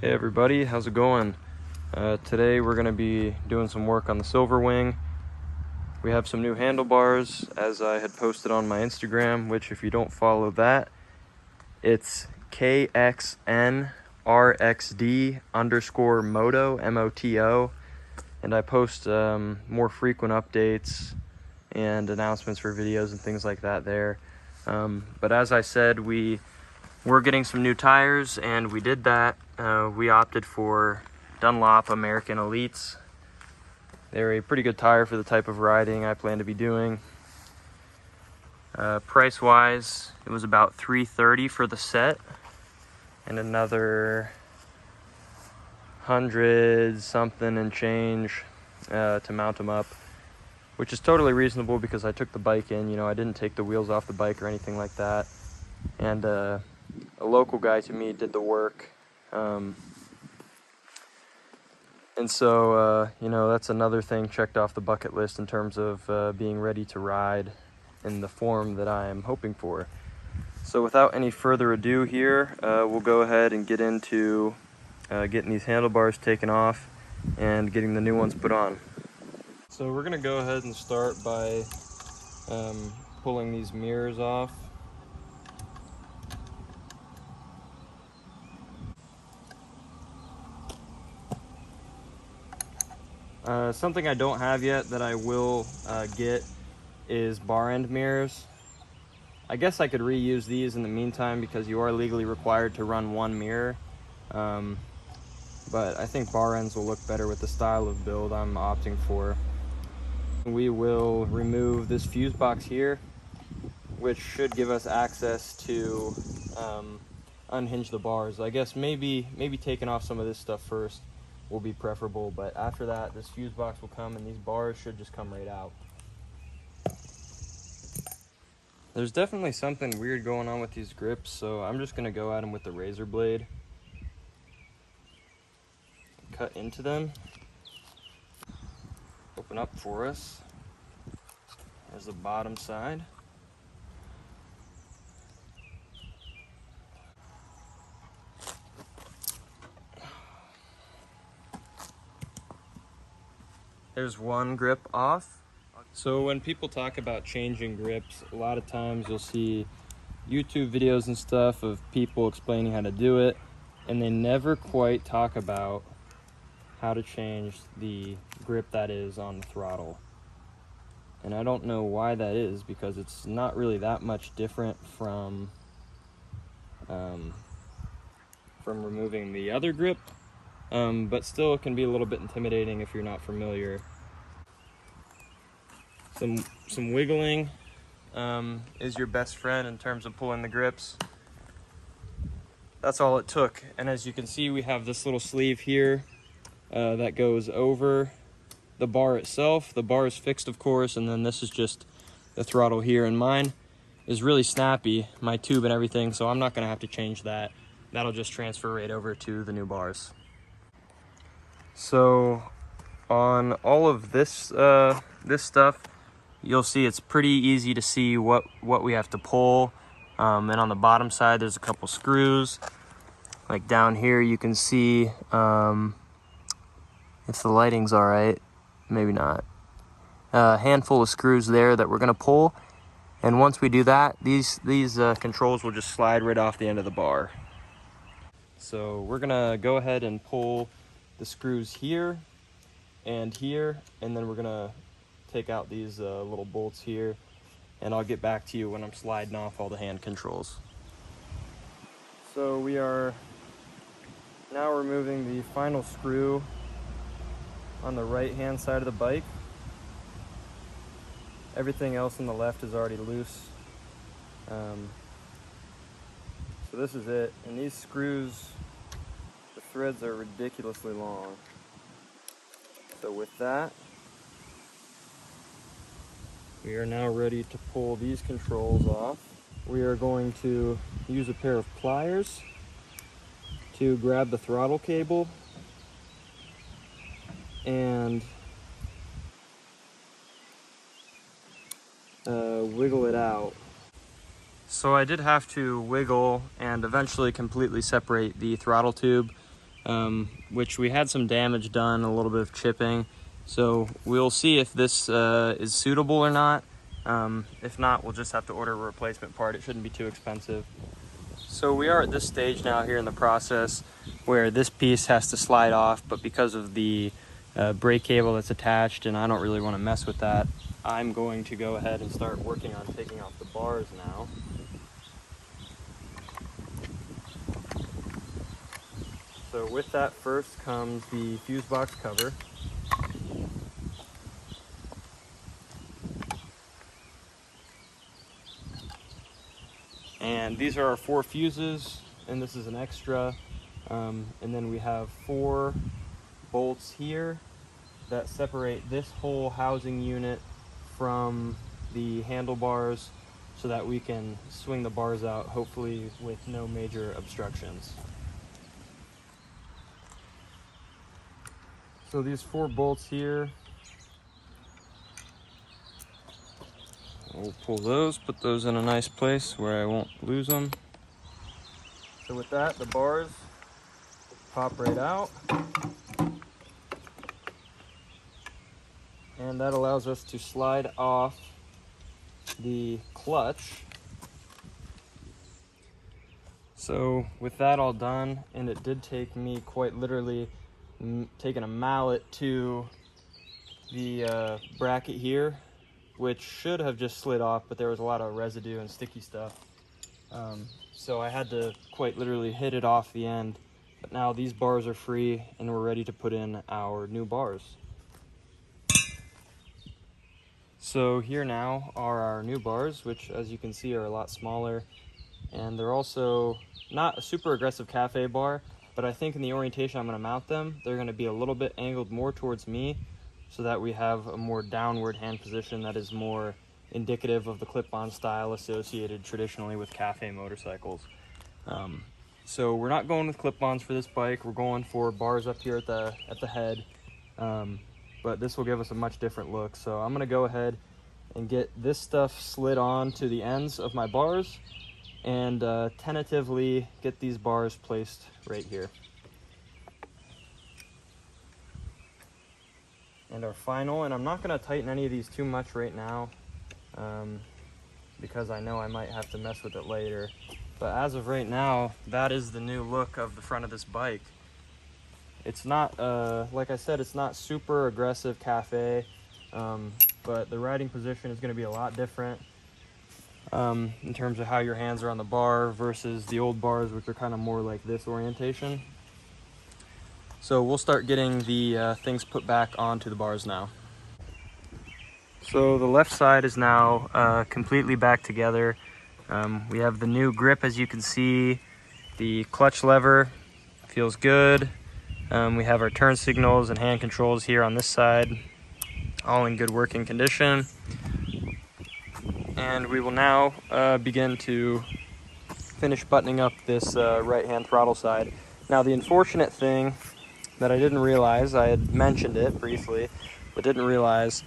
Hey everybody, how's it going? Today we're going to be doing some work on the Silverwing. We have some new handlebars, as I had posted on my Instagram, which if you don't follow that, it's KXNRXD_moto, M-O-T-O, and I post more frequent updates and announcements for videos and things like that there. But as I said, we're getting some new tires, and we did that. We opted for Dunlop American Elites. They're a pretty good tire for the type of riding I plan to be doing. Price-wise, it was about $330 for the set, and another 100 something and change to mount them up, which is totally reasonable because I took the bike in. You know, I didn't take the wheels off the bike or anything like that, and a local guy to me did the work. And so, you know, that's another thing checked off the bucket list in terms of being ready to ride in the form that I am hoping for. So without any further ado here, we'll go ahead and get into getting these handlebars taken off and getting the new ones put on. So we're gonna go ahead and start by pulling these mirrors off. Something I don't have yet that I will get is bar end mirrors. I guess I could reuse these in the meantime because you are legally required to run one mirror. But I think bar ends will look better with the style of build I'm opting for. We will remove this fuse box here, which should give us access to unhinge the bars. I guess maybe taking off some of this stuff first will be preferable, but after that this fuse box will come and these bars should just come right out. There's definitely something weird going on with these grips, so I'm just gonna go at them with the razor blade. Cut into them. Open up for us. There's the bottom side. There's one grip off. So when people talk about changing grips, a lot of times you'll see YouTube videos and stuff of people explaining how to do it, and they never quite talk about how to change the grip that is on the throttle. And I don't know why that is, because it's not really that much different from removing the other grip, but still it can be a little bit intimidating if you're not familiar. Some wiggling is your best friend in terms of pulling the grips. That's all it took. And as you can see, we have this little sleeve here that goes over the bar itself. The bar is fixed, of course, and then this is just the throttle here, and mine is really snappy, my tube and everything, so I'm not gonna have to change that. That'll just transfer right over to the new bars. So on all of this this stuff, you'll see it's pretty easy to see what we have to pull, and on the bottom side there's a couple screws. Like down here you can see, if the lighting's all right, maybe not, a handful of screws there that we're gonna pull, and once we do that, these controls will just slide right off the end of the bar. So we're gonna go ahead and pull the screws here and here, and then we're gonna take out these little bolts here, and I'll get back to you when I'm sliding off all the hand controls. So we are now removing the final screw on the right hand side of the bike. Everything else on the left is already loose. So this is it, and these screws, the threads are ridiculously long. So with that, we are now ready to pull these controls off. We are going to use a pair of pliers to grab the throttle cable and wiggle it out. So I did have to wiggle and eventually completely separate the throttle tube which we had some damage done, a little bit of chipping. So we'll see if this is suitable or not. If not, we'll just have to order a replacement part. It shouldn't be too expensive. So we are at this stage now here in the process where this piece has to slide off, but because of the brake cable that's attached, and I don't really want to mess with that, I'm going to go ahead and start working on taking off the bars now. So with that first comes the fuse box cover. And these are our 4 fuses, and this is an extra. And then we have 4 bolts here that separate this whole housing unit from the handlebars so that we can swing the bars out, hopefully with no major obstructions. So these 4 bolts here, we'll pull those, put those in a nice place where I won't lose them. So with that, the bars pop right out. And that allows us to slide off the clutch. So with that all done, and it did take me quite literally taking a mallet to the bracket here, which should have just slid off, but there was a lot of residue and sticky stuff. So I had to quite literally hit it off the end. But now these bars are free and we're ready to put in our new bars. So here now are our new bars, which as you can see are a lot smaller, and they're also not a super aggressive cafe bar, but I think in the orientation I'm going to mount them, they're going to be a little bit angled more towards me so that we have a more downward hand position that is more indicative of the clip-on style associated traditionally with cafe motorcycles. So we're not going with clip-ons for this bike, we're going for bars up here at the head. But this will give us a much different look. So I'm gonna go ahead and get this stuff slid on to the ends of my bars and tentatively get these bars placed right here. And our final, and I'm not gonna tighten any of these too much right now because I know I might have to mess with it later. But as of right now, that is the new look of the front of this bike. It's not, like I said, it's not super aggressive cafe, but the riding position is going to be a lot different in terms of how your hands are on the bar versus the old bars, which are kind of more like this orientation. So we'll start getting the things put back onto the bars now. So the left side is now completely back together. We have the new grip, as you can see. The clutch lever feels good. We have our turn signals and hand controls here on this side, all in good working condition. And we will now begin to finish buttoning up this right-hand throttle side. Now the unfortunate thing that I didn't realize, I had mentioned it briefly, but didn't realize,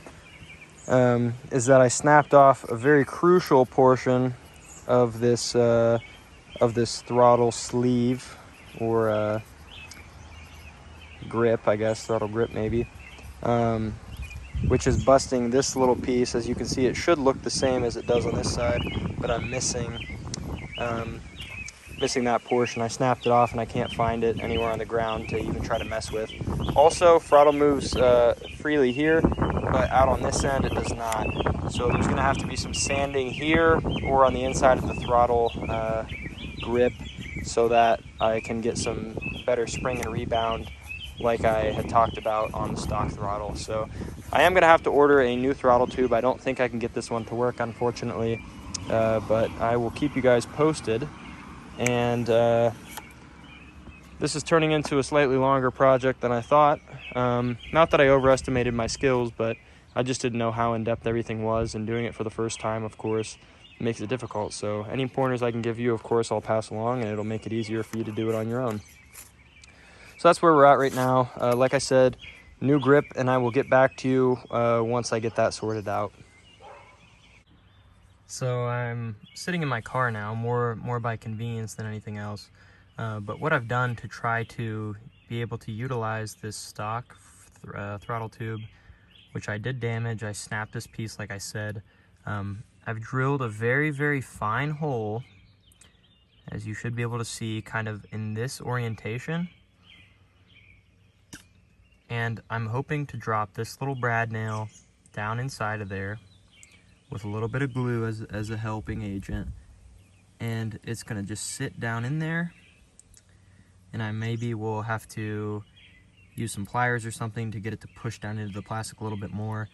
is that I snapped off a very crucial portion of this throttle sleeve, or grip, I guess, throttle grip maybe, which is busting this little piece. As you can see, it should look the same as it does on this side, but I'm missing that portion. I snapped it off and I can't find it anywhere on the ground to even try to mess with. Also, throttle moves freely here, but out on this end it does not. So there's going to have to be some sanding here or on the inside of the throttle grip so that I can get some better spring and rebound like I had talked about on the stock throttle. So I am going to have to order a new throttle tube. I don't think I can get this one to work, unfortunately, but I will keep you guys posted. And this is turning into a slightly longer project than I thought. Not that I overestimated my skills, but I just didn't know how in-depth everything was, and doing it for the first time, of course, makes it difficult. So any pointers I can give you, of course, I'll pass along, and it'll make it easier for you to do it on your own. So that's where we're at right now. Like I said, new grip, and I will get back to you once I get that sorted out. So I'm sitting in my car now, more by convenience than anything else. But what I've done to try to be able to utilize this stock throttle tube, which I did damage. I snapped this piece like I said. I've drilled a very, very fine hole, as you should be able to see, kind of in this orientation. And I'm hoping to drop this little brad nail down inside of there with a little bit of glue as a helping agent. And it's gonna just sit down in there. And I maybe will have to use some pliers or something to get it to push down into the plastic a little bit more.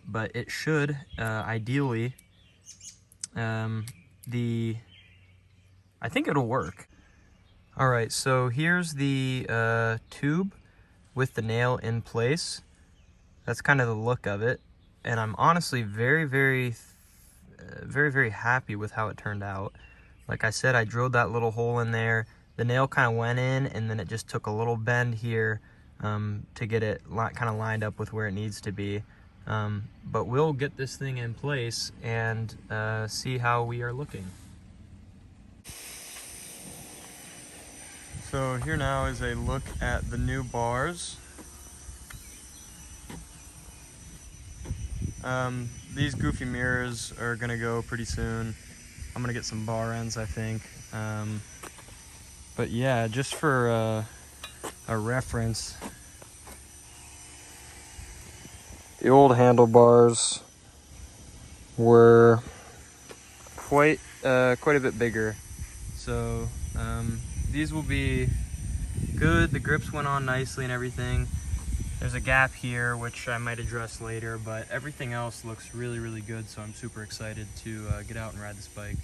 But it should, ideally, I think it'll work. All right, so here's the tube with the nail in place. That's kind of the look of it. And I'm honestly very, very happy with how it turned out. Like I said, I drilled that little hole in there. The nail kind of went in, and then it just took a little bend here to get it kind of lined up with where it needs to be. But we'll get this thing in place and see how we are looking. So here now is a look at the new bars. These goofy mirrors are gonna go pretty soon. I'm gonna get some bar ends, I think. But yeah, just for a reference, the old handlebars were quite a bit bigger. So these will be good. The grips went on nicely and everything. There's a gap here, which I might address later, but everything else looks really, really good. So I'm super excited to get out and ride this bike.